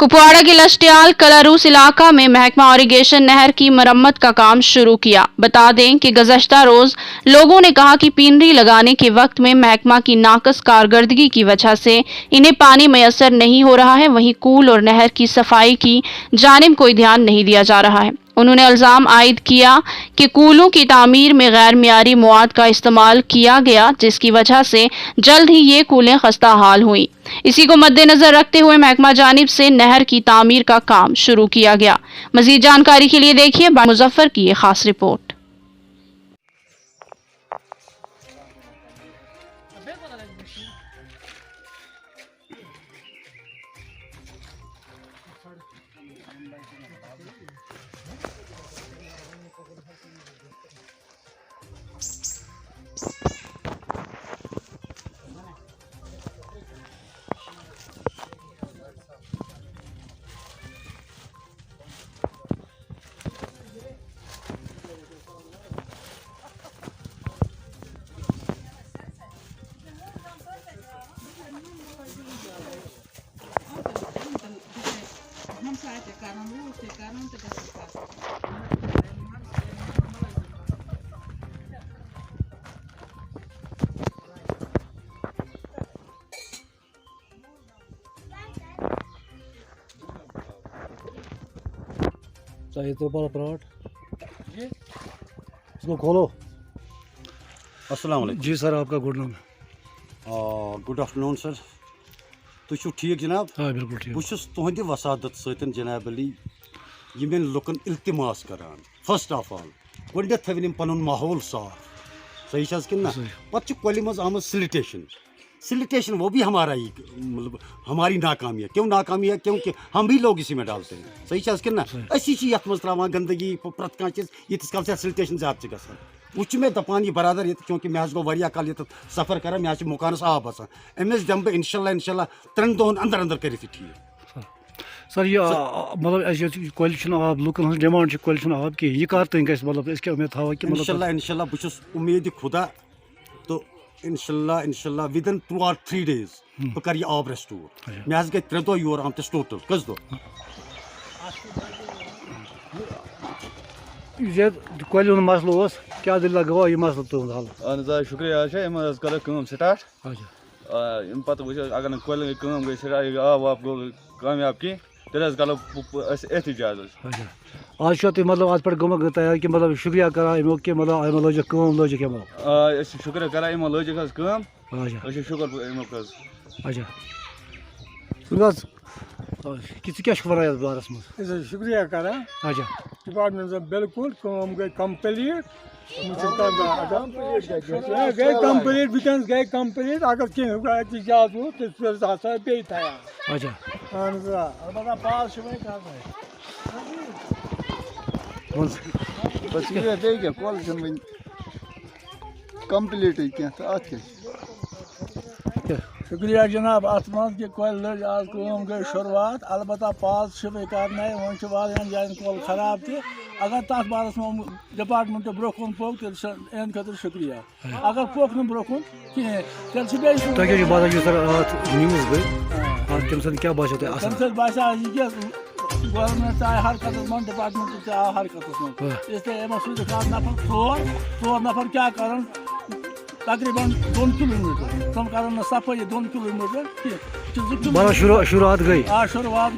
कुपवाड़ा के लष्टियाल कलारूस इलाका में महकमा इरिगेशन नहर की मरम्मत का काम शुरू किया। बता दें कि गुज़श्ता रोज लोगों ने कहा कि पिनरी लगाने के वक्त में महकमा की नाकस कारकर्दगी की वजह से इन्हें पानी मैसर नहीं हो रहा है। वहीं कूल और नहर की सफाई की जानिब कोई ध्यान नहीं दिया जा रहा है। उन्होंने इल्ज़ाम आयद किया कि कूलों की तामीर में गैर मियारी मवाद का इस्तेमाल किया गया, जिसकी वजह से जल्द ही ये कूलें खस्ता हाल हुई। इसी को मद्देनजर रखते हुए महकमा जानिब से नहर की तामीर का काम शुरू किया गया। मजीद जानकारी के लिए देखिए मुजफ्फर की ये खास रिपोर्ट। चाहिए तो बड़ा पराठ इसको खोलो। अस्सलाम वालेकुम जी सर, आपका गुड नाम। Good afternoon sir. तुम छो ठीक जनाब? हाँ बिल्कुल ठीक। बहुत तुहद वसादत सतन जनाब अली यमन लुकन इल्तिमास करान। फर्स्ट ऑफ ऑल गोडनेथ थवन पन माहौल साफ, सही कि ना? पे कोल मज आम सिलिटेशन वो भी हमारा ही मतलब हमारी नाकामी है। क्यों नाकामी है? क्योंकि हम भी लोग इसी में डालते हैं, सही कि ना? असी ये त्रावान गंदगी प्रत कह चीज यीस कल सिलिटेशन ज्यादा गसान। वो मे दपान ये बरादर ये, क्योंकि मे गो वह कल ये सफ़र कर मे मकानस आब बसान। अमिस दम बह इंशाल्लाह 3 दोहन अंदर अंदर कर ठीक। सर ये मतलब कोल आब लुकन डिमांड कोल आब कि यह कर तक मतलब इसके उम्मीद थवा कि इंशाल्लाह बहुत उम्मीद खुदा तो इंशाल्लाह विदिन 2 or 3 days बह कर यह आब रेस्टोर। मे गई 3 दह योर आमतस टोटल कस दह कोल मसल क्या दिल गवा यह मसल तुंद हल। अहन शुक्रिया कर स्टार्ट पे वो अगर कोल गई स्टार्ट आब वाब गो कामयाब की तेल करो अथ जायज। आज तुम मतलब आज पे गो तैयार कि मतलब शुक्रिया करा इमो कि मतलब लोजिक लोजिक यमो शुक्रिया करा इमो लोजिक शुक्र इमो अच्छा क्या वन बारस मज शुक्रिया करा। अच्छा डिपार्टमेंट बिल्कुल गई कम्प्लीट गई कम्प्लीट वनस गई कम्प्लीट अगर कह एहतजाज वो तो बे तैयार। अच्छा अलबत्ता पास कल कम्प्लीट कह शुक्रिया जनाब। अत मज कि कोल लग आज गई शुरुआत अलबत्ता पास कर वो वाले जान कोल खराब तह अगर तथ बारस में डिपार्टमेंट ब्रो कुन पोक तेन खतर शुक्रिया। अगर पोक न ब्रो कुन कहें तेल न्यूज गई तम सद क्या बात बसा यह गवर्नमेंट आय हरकत मन डिपार्टमेंट आय हरकत मन इसलिए नफर 4 नफर क्या कर तकरीबन 2 किलोमीटर तम कर सफाई 2 किलोमीटर शुरुआत गई। शुरुआत